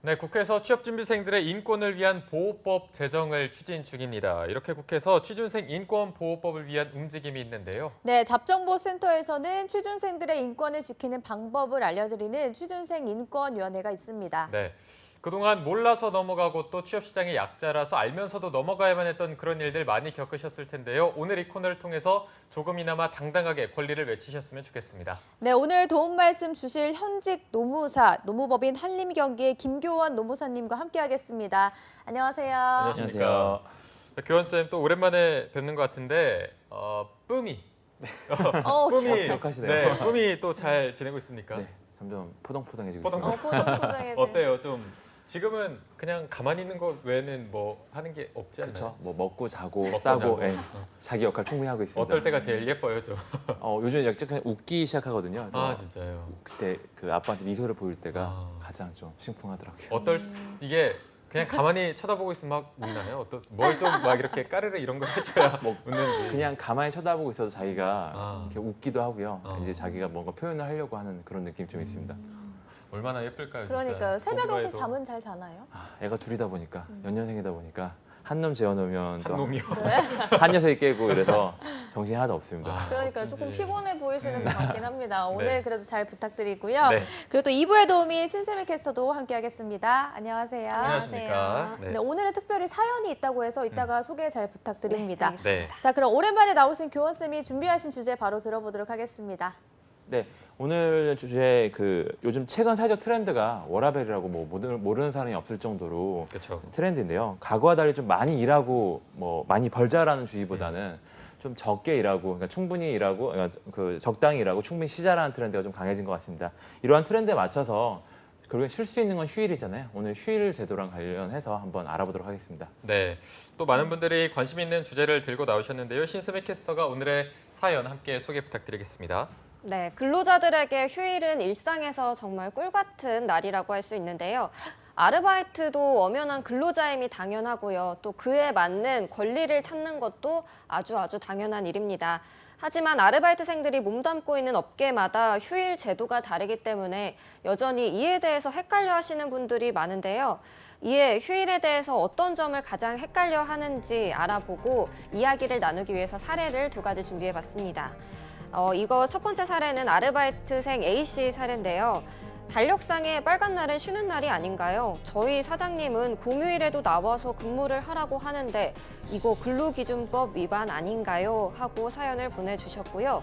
네, 국회에서 취업준비생들의 인권을 위한 보호법 제정을 추진 중입니다. 이렇게 국회에서 취준생 인권보호법을 위한 움직임이 있는데요. 네, 잡정보센터에서는 취준생들의 인권을 지키는 방법을 알려드리는 취준생 인권위원회가 있습니다. 네, 그동안 몰라서 넘어가고 또 취업시장의 약자라서 알면서도 넘어가야만 했던 그런 일들 많이 겪으셨을 텐데요. 오늘 이 코너를 통해서 조금이나마 당당하게 권리를 외치셨으면 좋겠습니다. 네, 오늘 도움 말씀 주실 현직 노무사, 노무법인 한림경기의 김교원 노무사님과 함께하겠습니다. 안녕하세요. 안녕하십니까. 교원쌤 또 오랜만에 뵙는 것 같은데 뿜이. 뿜이 기억하시네요. 네, 뿜이 또 잘 지내고 있습니까? 네, 점점 포동포동해지고 포동- 있습니다. 포동포동해지는. 어때요? 좀 지금은 그냥 가만히 있는 것 외에는 뭐 하는 게 없지 않나요? 그렇죠. 뭐 먹고 자고 먹고 싸고 자고. 예, 자기 역할 충분히 하고 있습니다. 어떨 때가 제일 예뻐요, 좀? 요즘 약간 웃기 시작하거든요. 그래서 아, 진짜요? 그때 그 아빠한테 미소를 보일 때가 아. 가장 좀 심쿵하더라고요. 이게 그냥 가만히 쳐다보고 있으면 막 웃나요? 뭘 좀 막 이렇게 까르르 이런 거 해줘야 웃는지. 그냥 가만히 쳐다보고 있어도 자기가 아. 이렇게 웃기도 하고요. 아. 이제 자기가 뭔가 표현을 하려고 하는 그런 느낌이 좀 있습니다. 얼마나 예쁠까요, 진짜? 그러니까요. 새벽에 보기로 혹시 해도. 잠은 잘 자나요? 애가 둘이다 보니까 연년생이다 보니까 한 놈 재워놓으면 한 또 놈이요. 한 녀석이 깨고 이래서 정신이 하나도 없습니다. 아. 그러니까 어쩐지. 조금 피곤해 보이시는 것 같긴 합니다. 오늘 네. 그래도 잘 부탁드리고요. 네. 그리고 또 2부의 도우미 신세미 캐스터도 함께하겠습니다. 안녕하세요. 안녕하십니까. 네, 오늘은 특별히 사연이 있다고 해서 이따가 소개 잘 부탁드립니다. 네. 자, 그럼 오랜만에 나오신 교원쌤이 준비하신 주제 바로 들어보도록 하겠습니다. 네, 오늘 주제 요즘 최근 사회적 트렌드가 워라밸이라고 뭐 모르는 사람이 없을 정도로 그렇죠. 트렌드인데요. 과거와 달리 좀 많이 일하고 뭐 많이 벌자라는 주의보다는 좀 적게 일하고, 그러니까 충분히 일하고, 그러니까 적당히 일하고 충분히 쉬자라는 트렌드가 좀 강해진 것 같습니다. 이러한 트렌드에 맞춰서 결국엔 쉴 수 있는 건 휴일이잖아요. 오늘 휴일 제도랑 관련해서 한번 알아보도록 하겠습니다. 네. 또 많은 분들이 관심 있는 주제를 들고 나오셨는데요. 신세미 캐스터가 오늘의 사연 함께 소개 부탁드리겠습니다. 네, 근로자들에게 휴일은 일상에서 정말 꿀 같은 날이라고 할 수 있는데요. 아르바이트도 엄연한 근로자임이 당연하고요. 또 그에 맞는 권리를 찾는 것도 아주 당연한 일입니다. 하지만 아르바이트생들이 몸담고 있는 업계마다 휴일 제도가 다르기 때문에 여전히 이에 대해서 헷갈려 하시는 분들이 많은데요. 이에 휴일에 대해서 어떤 점을 가장 헷갈려 하는지 알아보고 이야기를 나누기 위해서 사례를 2가지 준비해봤습니다. 이거 첫 번째 사례는 아르바이트생 A씨 사례인데요. 달력상에 빨간 날은 쉬는 날이 아닌가요? 저희 사장님은 공휴일에도 나와서 근무를 하라고 하는데 이거 근로기준법 위반 아닌가요? 하고 사연을 보내주셨고요.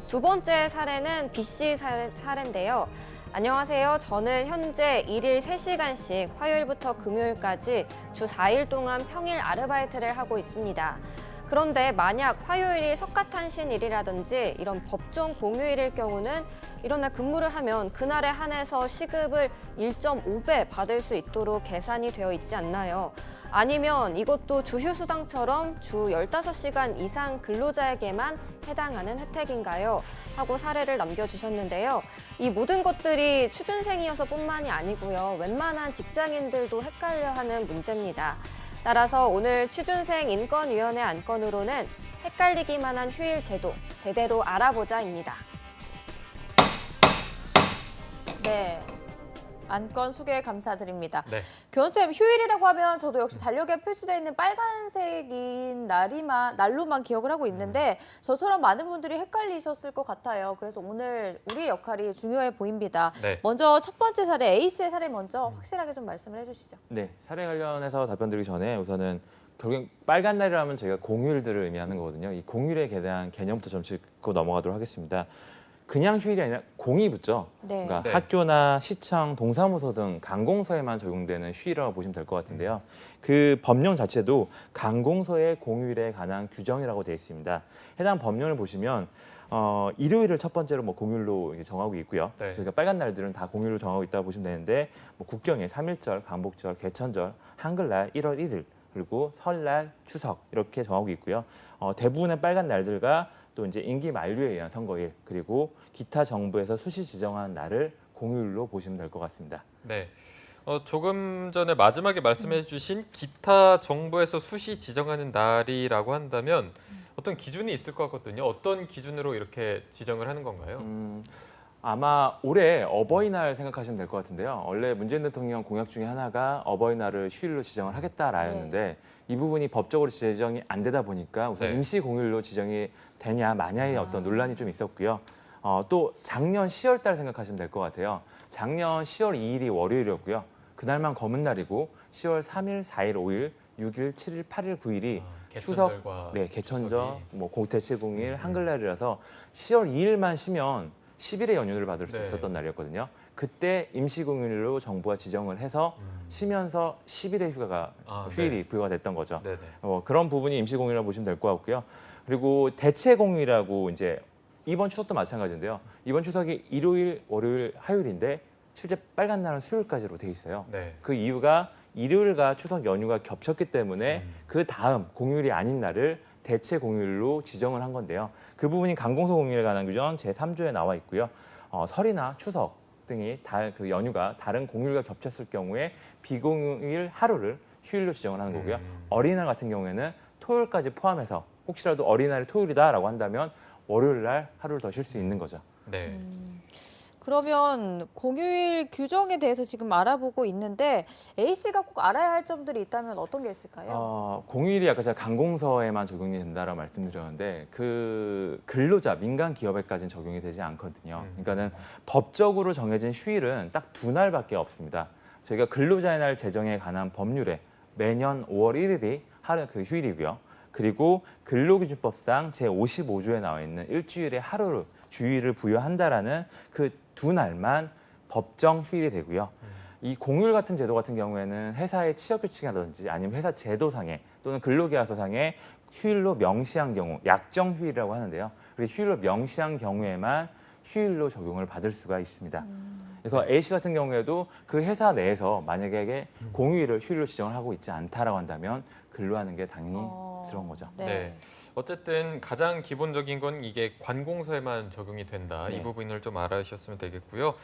2번째 사례는 B씨 사례인데요. 안녕하세요. 저는 현재 일일 3시간씩 화요일부터 금요일까지 주 4일 동안 평일 아르바이트를 하고 있습니다. 그런데 만약 화요일이 석가탄신일이라든지 이런 법정 공휴일일 경우는 이런 날 근무를 하면 그날에 한해서 시급을 1.5배 받을 수 있도록 계산이 되어 있지 않나요? 아니면 이것도 주휴수당처럼 주 15시간 이상 근로자에게만 해당하는 혜택인가요? 하고 사례를 남겨주셨는데요. 이 모든 것들이 취준생이어서 뿐만이 아니고요. 웬만한 직장인들도 헷갈려하는 문제입니다. 따라서 오늘 취준생 인권위원회 안건으로는 헷갈리기만 한 휴일 제도 제대로 알아보자입니다. 네. 안건 소개 감사드립니다. 네. 교원쌤, 휴일이라고 하면 저도 역시 달력에 표시되어 있는 빨간색인 날로만 기억을 하고 있는데 저처럼 많은 분들이 헷갈리셨을 것 같아요. 그래서 오늘 우리의 역할이 중요해 보입니다. 네. 먼저 첫 번째 사례, A씨의 사례 먼저 확실하게 좀 말씀을 해주시죠. 네, 사례 관련해서 답변드리기 전에 우선은 결국 빨간 날이라면 저희가 공휴일들을 의미하는 거거든요. 이 공휴일에 대한 개념부터 좀 짚고 넘어가도록 하겠습니다. 그냥 휴일이 아니라 공이 붙죠. 네. 그러니까 네. 학교나 시청, 동사무소 등 관공서에만 적용되는 휴일이라고 보시면 될 것 같은데요. 그 법령 자체도 관공서의 공휴일에 관한 규정이라고 되어 있습니다. 해당 법령을 보시면 일요일을 첫 번째로 뭐 공휴일로 이제 정하고 있고요. 네. 저희가 빨간 날들은 다 공휴일로 정하고 있다고 보시면 되는데 뭐 국경일, 3.1절, 광복절, 개천절, 한글날, 1월 1일 그리고 설날, 추석 이렇게 정하고 있고요. 대부분의 빨간 날들과 또 이제 임기 만료에 의한 선거일 그리고 기타 정부에서 수시 지정한 날을 공휴일로 보시면 될 것 같습니다. 네. 조금 전에 마지막에 말씀해 주신 기타 정부에서 수시 지정하는 날이라고 한다면 어떤 기준이 있을 것 같거든요. 어떤 기준으로 이렇게 지정을 하는 건가요? 아마 올해 어버이날 생각하시면 될 것 같은데요. 원래 문재인 대통령 공약 중에 하나가 어버이날을 휴일로 지정을 하겠다라였는데 이 부분이 법적으로 지정이 안 되다 보니까 우선 네. 임시 공휴일로 지정이 되냐 마냐의 어떤 논란이 좀 있었고요. 또 작년 10월 달 생각하시면 될 것 같아요. 작년 10월 2일이 월요일이었고요. 그날만 검은 날이고 10월 3일, 4일, 5일, 6일, 7일, 8일, 9일이 개천절과 네, 개천절, 추석이. 뭐 공태칠공일, 한글날이라서 10월 2일만 쉬면 10일의 연휴를 받을 수 네. 있었던 날이었거든요. 그때 임시공휴일로 정부가 지정을 해서 쉬면서 10일의 휴가가 휴일이 부여가 됐던 거죠. 네네. 그런 부분이 임시공휴일이라고 보시면 될 것 같고요. 그리고 대체공휴일이라고 이제 이번 추석도 마찬가지인데요. 이번 추석이 일요일, 월요일, 화요일인데 실제 빨간 날은 수요일까지로 돼 있어요. 네. 그 이유가 일요일과 추석 연휴가 겹쳤기 때문에 그 다음 공휴일이 아닌 날을 대체 공휴일로 지정을 한 건데요. 그 부분이 강공소 공휴일에 관한 규정 제3조에 나와 있고요. 설이나 추석 등이 그 연휴가 다른 공휴일과 겹쳤을 경우에 비공휴일 하루를 휴일로 지정을 하는 거고요. 어린이날 같은 경우에는 토요일까지 포함해서 혹시라도 어린이날이 토요일이다라고 한다면 월요일 날 하루를 더 쉴 수 있는 거죠. 네. 그러면 공휴일 규정에 대해서 지금 알아보고 있는데 A씨가 꼭 알아야 할 점들이 있다면 어떤 게 있을까요? 공휴일이 아까 제가 강공서에만 적용이 된다라고 말씀드렸는데 그 근로자, 민간 기업에까지는 적용이 되지 않거든요. 그러니까는 법적으로 정해진 휴일은 딱 2날밖에 없습니다. 저희가 근로자의 날 제정에 관한 법률에 매년 5월 1일이 하루 그 휴일이고요. 그리고 근로기준법상 제55조에 나와 있는 일주일에 하루를 주일을 부여한다라는 그 2날만 법정 휴일이 되고요. 이 공휴일 같은 제도 같은 경우에는 회사의 취업 규칙이라든지 아니면 회사 제도상에 또는 근로계약서상에 휴일로 명시한 경우 약정 휴일이라고 하는데요. 그리고 휴일로 명시한 경우에만 휴일로 적용을 받을 수가 있습니다. 그래서 A씨 같은 경우에도 그 회사 내에서 만약에 공휴일을 휴일로 지정을 하고 있지 않다라고 한다면 근로하는 게 당연히 스러운 거죠. 네. 어쨌든 가장 기본적인 건 이게 관공서에만 적용이 된다. 네. 이 부분을 좀 알아주셨으면 되겠고요.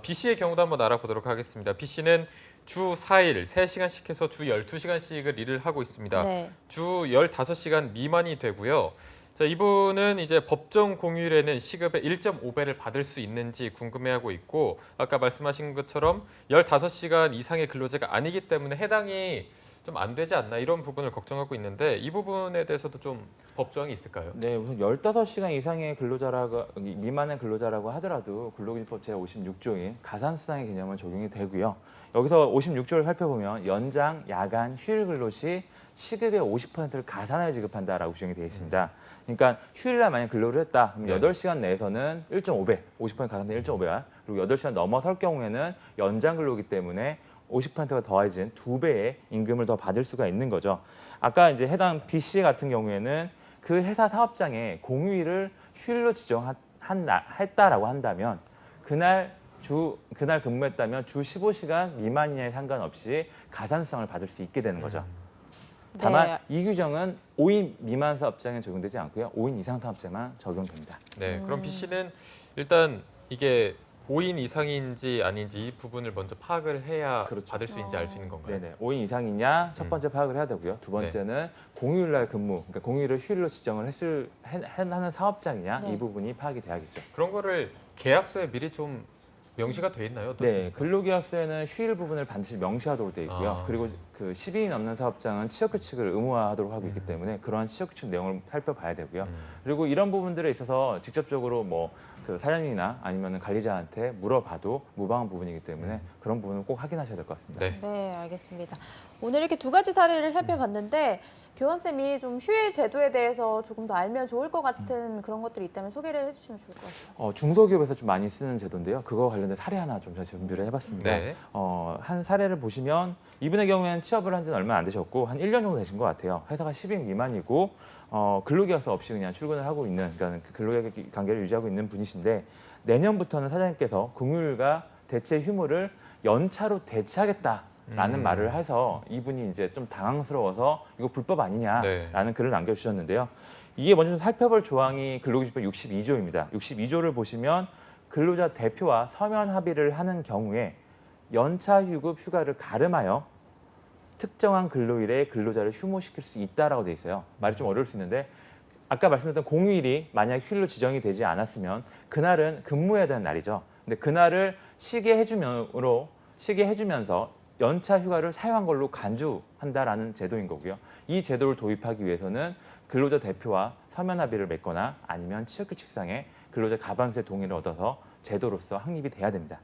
B씨의 경우도 한번 알아보도록 하겠습니다. B씨는 주 4일 3시간씩 해서 주 12시간씩을 일을 하고 있습니다. 네. 주 15시간 미만이 되고요. 자, 이분은 이제 법정 공휴일에는 시급의 1.5배를 받을 수 있는지 궁금해하고 있고 아까 말씀하신 것처럼 15시간 이상의 근로자가 아니기 때문에 해당이 좀 안 되지 않나 이런 부분을 걱정하고 있는데 이 부분에 대해서도 좀 법조항이 있을까요? 네, 우선 15시간 이상의 근로자라고 미만의 근로자라고 하더라도 근로기준법 제56조인 가산수당의 개념은 적용이 되고요. 여기서 56조를 살펴보면 연장, 야간, 휴일 근로 시 시급의 50%를 가산하여 지급한다라고 규정이 되어 있습니다. 그러니까 휴일날 만약 근로를 했다. 그럼 네. 8시간 내에서는 1.5배, 50% 가산된 1.5배와 그리고 8시간 넘어설 경우에는 연장 근로이기 때문에 50%가 더해진 2배의 임금을 더 받을 수가 있는 거죠. 아까 이제 해당 B씨 같은 경우에는 그 회사 사업장에 공휴일을 휴일로 지정했다라고 한다면 그날 근무했다면 주 15시간 미만이냐에 상관없이 가산수당을 받을 수 있게 되는 거죠. 다만 네. 이 규정은 5인 미만 사업장에 적용되지 않고요. 5인 이상 사업장만 적용됩니다. 네, 그럼 B씨는 일단 이게 5인 이상인지 아닌지 이 부분을 먼저 파악을 해야 그렇죠. 받을 수 있는지 알 수 있는 건가요? 네네. 5인 이상이냐 첫 번째 파악을 해야 되고요. 두 번째는 공휴일날 근무, 그러니까 공휴일을 휴일로 지정을 하는 사업장이냐 네. 이 부분이 파악이 돼야겠죠. 그런 거를 계약서에 미리 좀 명시가 돼 있나요? 네, 어떻습니까? 근로계약서에는 휴일 부분을 반드시 명시하도록 되어 있고요. 그리고 그 10인이 넘는 사업장은 취업규칙을 의무화하도록 하고 있기 때문에 그러한 취업규칙 내용을 살펴봐야 되고요. 그리고 이런 부분들에 있어서 직접적으로 뭐 그 사장님이나 아니면 관리자한테 물어봐도 무방한 부분이기 때문에 그런 부분은 꼭 확인하셔야 될 것 같습니다. 네. 네, 알겠습니다. 오늘 이렇게 두 가지 사례를 살펴봤는데 교원쌤이 좀 휴일 제도에 대해서 조금 더 알면 좋을 것 같은 그런 것들이 있다면 소개를 해주시면 좋을 것 같아요. 중소기업에서 좀 많이 쓰는 제도인데요. 그거 관련된 사례 하나 좀 제가 준비를 해봤습니다. 네. 한 사례를 보시면 이분의 경우에는 취업을 한 지는 얼마 안 되셨고 한 1년 정도 되신 것 같아요. 회사가 10인 미만이고 근로계약서 없이 그냥 출근을 하고 있는 그러니까 그 근로계약 관계를 유지하고 있는 분이신데 내년부터는 사장님께서 공휴일과 대체 휴무를 연차로 대체하겠다라는 말을 해서 이분이 이제 좀 당황스러워서 이거 불법 아니냐라는 글을 남겨주셨는데요. 이게 먼저 좀 살펴볼 조항이 근로기준법 62조입니다. 62조를 보시면 근로자 대표와 서면 합의를 하는 경우에 연차 휴급 휴가를 가름하여 특정한 근로일에 근로자를 휴무시킬 수 있다라고 돼 있어요. 말이 좀 어려울 수 있는데 아까 말씀드렸던 공휴일이 만약 휴일로 지정이 되지 않았으면 그날은 근무해야 되는 날이죠. 근데 그날을 쉬게 해주면서 연차 휴가를 사용한 걸로 간주한다라는 제도인 거고요. 이 제도를 도입하기 위해서는 근로자 대표와 서면 합의를 맺거나 아니면 취업규칙상의 근로자 가반수의 동의를 얻어서 제도로서 확립이 돼야 됩니다.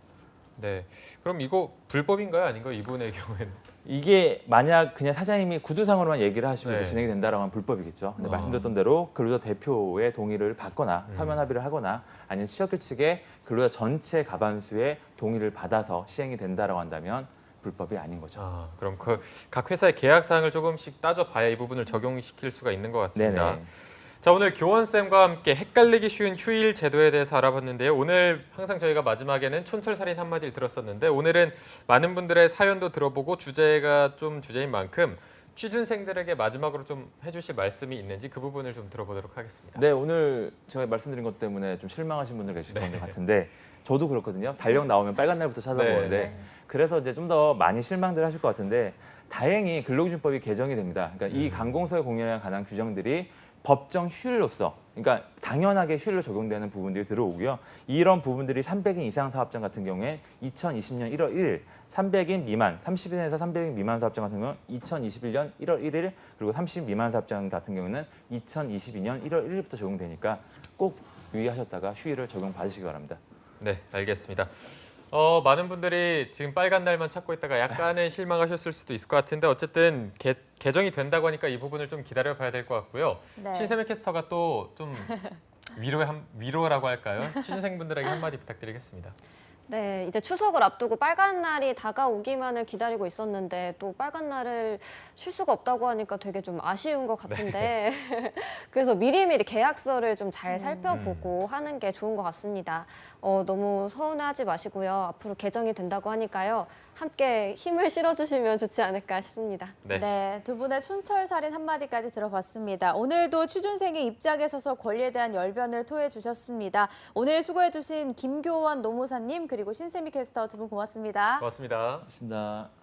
네. 그럼 이거 불법인가요? 아닌가요? 이분의 경우에는? 이게 만약 그냥 사장님이 구두상으로만 얘기를 하시고 네. 진행이 된다라고 하면 불법이겠죠. 근데 어. 말씀드렸던 대로 근로자 대표의 동의를 받거나 서면 합의를 하거나 아니면 취업규칙에 근로자 전체 가반수의 동의를 받아서 시행이 된다라고 한다면 불법이 아닌 거죠. 아, 그럼 그 각 회사의 계약 사항을 조금씩 따져봐야 이 부분을 적용시킬 수가 있는 것 같습니다. 네네. 자, 오늘 교원쌤과 함께 헷갈리기 쉬운 휴일 제도에 대해서 알아봤는데요. 오늘 항상 저희가 마지막에는 촌철살인 한마디를 들었었는데 오늘은 많은 분들의 사연도 들어보고 주제가 좀 주제인 만큼 취준생들에게 마지막으로 좀 해주실 말씀이 있는지 그 부분을 좀 들어보도록 하겠습니다. 네, 오늘 제가 말씀드린 것 때문에 좀 실망하신 분들 계실 것 같은데 저도 그렇거든요. 달력 나오면 빨간 날부터 찾아보는데 네. 그래서 이제 좀 더 많이 실망들 하실 것 같은데 다행히 근로기준법이 개정이 됩니다. 그러니까 이 강공서의 공휴일에 관한 규정들이 법정 휴일로서 그러니까 당연하게 휴일로 적용되는 부분들이 들어오고요. 이런 부분들이 300인 이상 사업장 같은 경우에 2020년 1월 1일, 300인 미만, 30인에서 300인 미만 사업장 같은 경우는 2021년 1월 1일, 그리고 30 미만 사업장 같은 경우는 2022년 1월 1일부터 적용되니까 꼭 유의하셨다가 휴일을 적용받으시기 바랍니다. 네, 알겠습니다. 많은 분들이 지금 빨간 날만 찾고 있다가 약간의 실망하셨을 수도 있을 것 같은데 어쨌든 개정이 된다고 하니까 이 부분을 좀 기다려봐야 될 것 같고요. 네. 신세미 캐스터가 또 좀 위로라고 할까요? 취준생분들에게 한마디 부탁드리겠습니다. 네, 이제 추석을 앞두고 빨간 날이 다가오기만을 기다리고 있었는데 또 빨간 날을 쉴 수가 없다고 하니까 되게 좀 아쉬운 것 같은데 그래서 미리미리 계약서를 좀 잘 살펴보고 하는 게 좋은 것 같습니다. 너무 서운해하지 마시고요. 앞으로 개정이 된다고 하니까요. 함께 힘을 실어주시면 좋지 않을까 싶습니다. 네. 네, 두 분의 촌철살인 한마디까지 들어봤습니다. 오늘도 취준생의 입장에 서서 권리에 대한 열변을 토해 주셨습니다. 오늘 수고해 주신 김교원 노무사님 그리고 신세미 캐스터 두 분 고맙습니다. 고맙습니다. 고맙습니다.